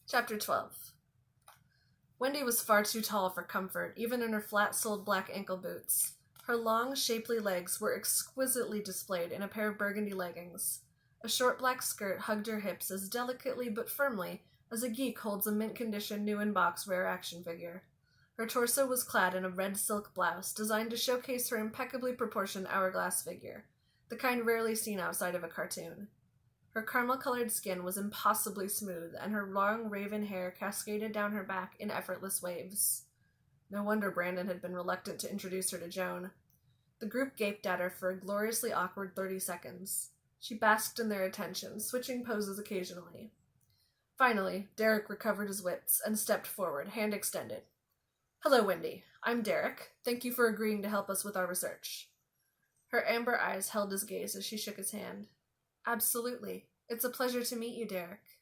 Chapter 12. Wendy was far too tall for comfort, even in her flat-soled black ankle boots. Her long, shapely legs were exquisitely displayed in a pair of burgundy leggings. A short black skirt hugged her hips as delicately but firmly as a geek holds a mint-condition new-in-box rare action figure. Her torso was clad in a red silk blouse, designed to showcase her impeccably proportioned hourglass figure, the kind rarely seen outside of a cartoon. Her caramel-colored skin was impossibly smooth, and her long raven hair cascaded down her back in effortless waves. No wonder Brandon had been reluctant to introduce her to Joan. The group gaped at her for a gloriously awkward 30 seconds. She basked in their attention, switching poses occasionally. Finally, Derek recovered his wits and stepped forward, hand extended. "Hello, Wendy. I'm Derek. Thank you for agreeing to help us with our research." Her amber eyes held his gaze as she shook his hand. "Absolutely. It's a pleasure to meet you, Derek."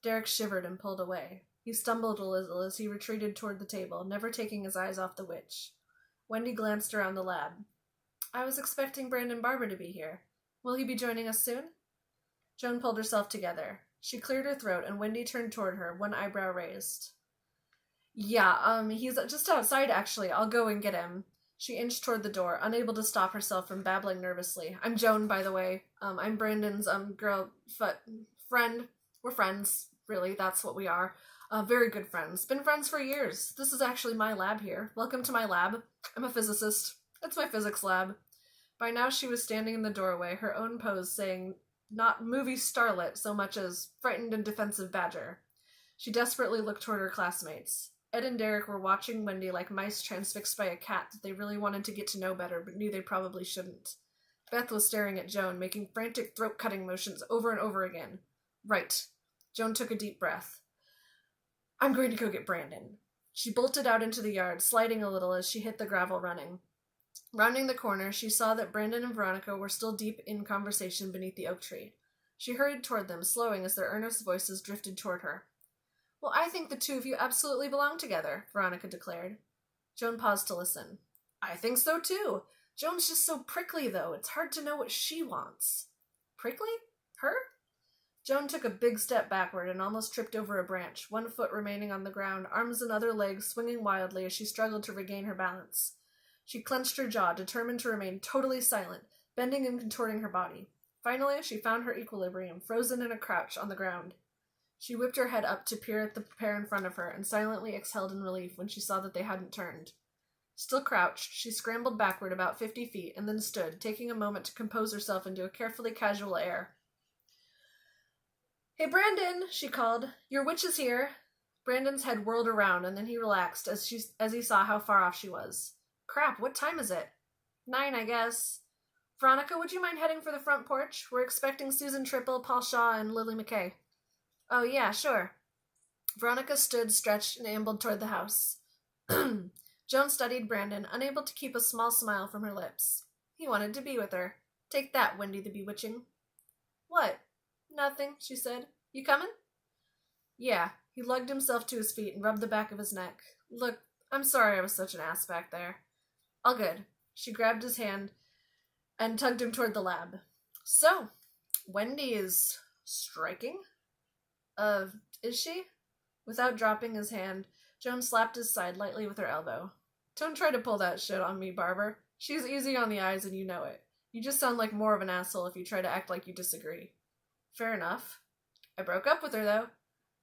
Derek shivered and pulled away. He stumbled a little as he retreated toward the table, never taking his eyes off the witch. Wendy glanced around the lab. "I was expecting Brandon Barber to be here. Will he be joining us soon?" Joan pulled herself together. She cleared her throat, and Wendy turned toward her, one eyebrow raised. Yeah, he's just outside, actually. I'll go and get him." She inched toward the door, unable to stop herself from babbling nervously. "I'm Joan, by the way. I'm Brandon's, friend. We're friends, really, that's what we are. Very good friends. Been friends for years. This is actually my lab here. Welcome to my lab. I'm a physicist. It's my physics lab." By now she was standing in the doorway, her own pose saying not movie starlet so much as frightened and defensive badger. She desperately looked toward her classmates. Ed and Derek were watching Wendy like mice transfixed by a cat that they really wanted to get to know better but knew they probably shouldn't. Beth was staring at Joan, making frantic throat-cutting motions over and over again. "Right." Joan took a deep breath. "I'm going to go get Brandon." She bolted out into the yard, sliding a little as she hit the gravel running. Rounding the corner, she saw that Brandon and Veronica were still deep in conversation beneath the oak tree. She hurried toward them, slowing as their earnest voices drifted toward her. "Well, I think the two of you absolutely belong together," Veronica declared. Joan paused to listen. "I think so, too. Joan's just so prickly, though. It's hard to know what she wants." "Prickly? Her?" Joan took a big step backward and almost tripped over a branch, one foot remaining on the ground, arms and other legs swinging wildly as she struggled to regain her balance. She clenched her jaw, determined to remain totally silent, bending and contorting her body. Finally, she found her equilibrium, frozen in a crouch on the ground. She whipped her head up to peer at the pair in front of her and silently exhaled in relief when she saw that they hadn't turned. Still crouched, she scrambled backward about 50 feet and then stood, taking a moment to compose herself into a carefully casual air. "Hey, Brandon," she called. "Your witch is here." Brandon's head whirled around, and then he relaxed as he saw how far off she was. "Crap, what time is it?" 9, I guess. "Veronica, would you mind heading for the front porch? We're expecting Susan Triple, Paul Shaw, and Lily McKay." "Oh, yeah, sure." Veronica stood, stretched, and ambled toward the house. Joan studied Brandon, unable to keep a small smile from her lips. He wanted to be with her. Take that, Wendy the Bewitching. "What?" "Nothing," she said. "You coming?" "Yeah." He lugged himself to his feet and rubbed the back of his neck. "Look, I'm sorry I was such an ass back there." "All good." She grabbed his hand and tugged him toward the lab. "So, Wendy is striking?" Is she?" Without dropping his hand, Joan slapped his side lightly with her elbow. "Don't try to pull that shit on me, Barber. She's easy on the eyes and you know it. You just sound like more of an asshole if you try to act like you disagree." "Fair enough." "I broke up with her, though."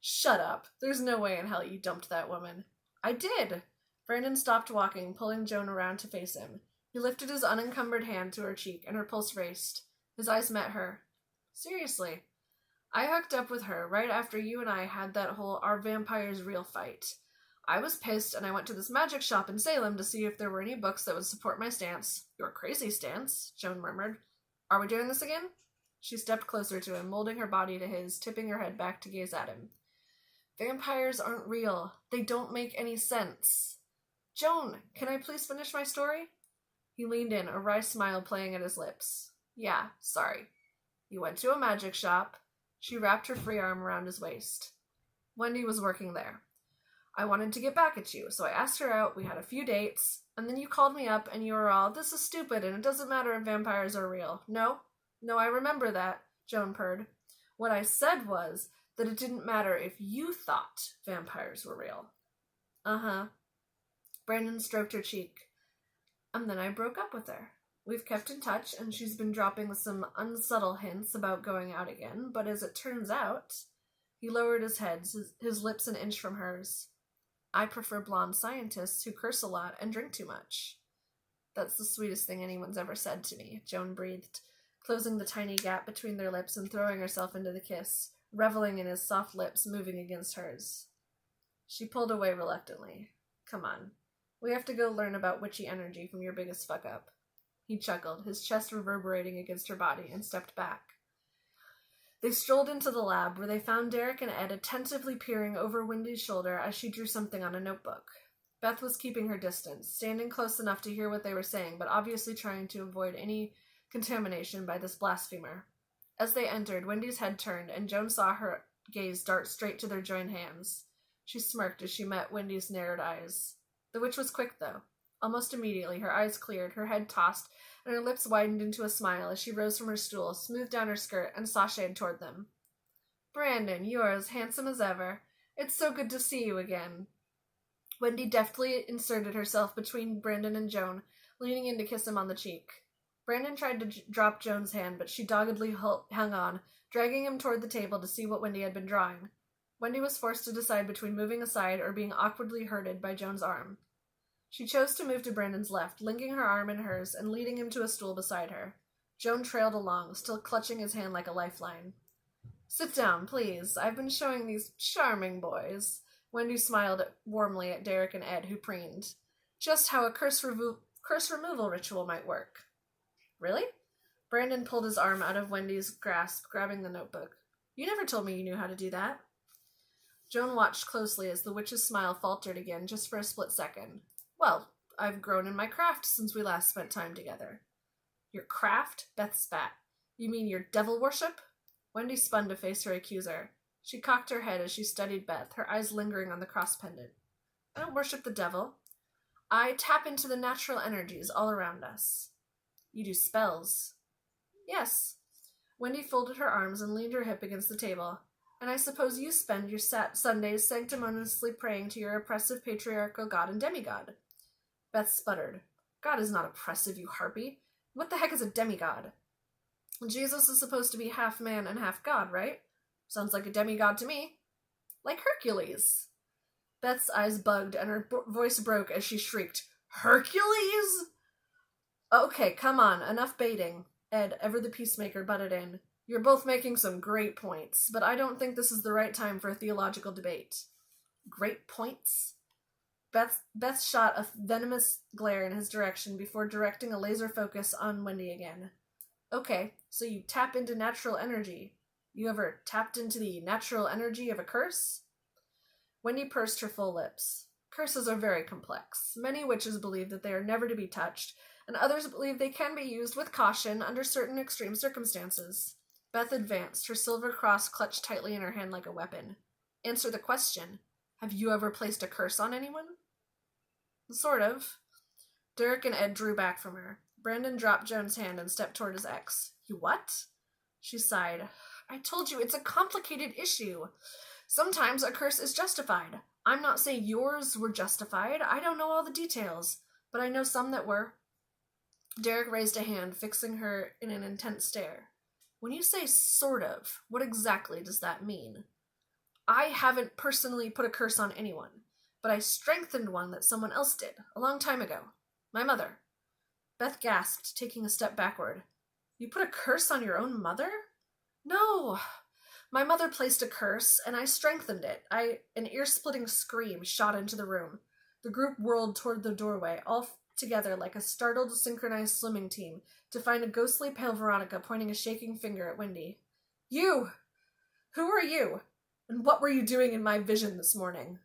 "Shut up. There's no way in hell you dumped that woman." "I did." Brandon stopped walking, pulling Joan around to face him. He lifted his unencumbered hand to her cheek, and her pulse raced. His eyes met her. "Seriously. I hooked up with her right after you and I had that whole Are Vampires Real fight. I was pissed, and I went to this magic shop in Salem to see if there were any books that would support my stance." "Your crazy stance," Joan murmured. "Are we doing this again?" She stepped closer to him, molding her body to his, tipping her head back to gaze at him. "Vampires aren't real. They don't make any sense." "Joan, can I please finish my story?" He leaned in, a wry smile playing at his lips. "Yeah, sorry. You went to a magic shop." She wrapped her free arm around his waist. "Wendy was working there. I wanted to get back at you, so I asked her out, we had a few dates, and then you called me up and you were all, 'This is stupid and it doesn't matter if vampires are real.' No, I remember that," Joan purred. What I said was that it didn't matter if you thought vampires were real. Uh-huh. Brandon stroked her cheek. And then I broke up with her. We've kept in touch, and she's been dropping some unsubtle hints about going out again, but as it turns out... He lowered his head, his lips an inch from hers. I prefer blonde scientists who curse a lot and drink too much. That's the sweetest thing anyone's ever said to me, Joan breathed, closing the tiny gap between their lips and throwing herself into the kiss, reveling in his soft lips moving against hers. She pulled away reluctantly. Come on. We have to go learn about witchy energy from your biggest fuck-up. He chuckled, his chest reverberating against her body, and stepped back. They strolled into the lab, where they found Derek and Ed attentively peering over Wendy's shoulder as she drew something on a notebook. Beth was keeping her distance, standing close enough to hear what they were saying, but obviously trying to avoid any contamination by this blasphemer. As they entered, Wendy's head turned, and Joan saw her gaze dart straight to their joined hands. She smirked as she met Wendy's narrowed eyes. The witch was quick, though. Almost immediately, her eyes cleared, her head tossed, and her lips widened into a smile as she rose from her stool, smoothed down her skirt, and sashayed toward them. Brandon, you are as handsome as ever. It's so good to see you again. Wendy deftly inserted herself between Brandon and Joan, leaning in to kiss him on the cheek. Brandon tried to drop Joan's hand, but she doggedly hung on, dragging him toward the table to see what Wendy had been drawing. Wendy was forced to decide between moving aside or being awkwardly herded by Joan's arm. She chose to move to Brandon's left, linking her arm in hers and leading him to a stool beside her. Joan trailed along, still clutching his hand like a lifeline. Sit down, please. I've been showing these charming boys. Wendy smiled warmly at Derek and Ed, who preened. Just how a curse removal ritual might work. Really? Brandon pulled his arm out of Wendy's grasp, grabbing the notebook. You never told me you knew how to do that. Joan watched closely as the witch's smile faltered again, just for a split second. Well, I've grown in my craft since we last spent time together. Your craft? Beth spat. You mean your devil worship? Wendy spun to face her accuser. She cocked her head as she studied Beth, her eyes lingering on the cross pendant. I don't worship the devil. I tap into the natural energies all around us. You do spells. Yes. Wendy folded her arms and leaned her hip against the table. And I suppose you spend your Sundays sanctimoniously praying to your oppressive patriarchal god and demigod. Beth sputtered. God is not oppressive, you harpy. What the heck is a demigod? Jesus is supposed to be half man and half god, right? Sounds like a demigod to me. Like Hercules. Beth's eyes bugged and her voice broke as she shrieked, Hercules? Okay, come on, enough baiting. Ed, ever the peacemaker, butted in. You're both making some great points, but I don't think this is the right time for a theological debate. Great points? Beth shot a venomous glare in his direction before directing a laser focus on Wendy again. Okay, so you tap into natural energy. You ever tapped into the natural energy of a curse? Wendy pursed her full lips. Curses are very complex. Many witches believe that they are never to be touched, and others believe they can be used with caution under certain extreme circumstances. Beth advanced, her silver cross clutched tightly in her hand like a weapon. Answer the question. Have you ever placed a curse on anyone? Sort of. Derek and Ed drew back from her. Brandon dropped Joan's hand and stepped toward his ex. You what? She sighed. I told you, it's a complicated issue. Sometimes a curse is justified. I'm not saying yours were justified. I don't know all the details, but I know some that were. Derek raised a hand, fixing her in an intense stare. When you say sort of, what exactly does that mean? I haven't personally put a curse on anyone, but I strengthened one that someone else did, a long time ago. My mother. Beth gasped, taking a step backward. You put a curse on your own mother? No. My mother placed a curse, and I strengthened it. An ear-splitting scream shot into the room. The group whirled toward the doorway, all together like a startled, synchronized swimming team, to find a ghostly pale Veronica pointing a shaking finger at Wendy. You! Who are you? And what were you doing in my vision this morning?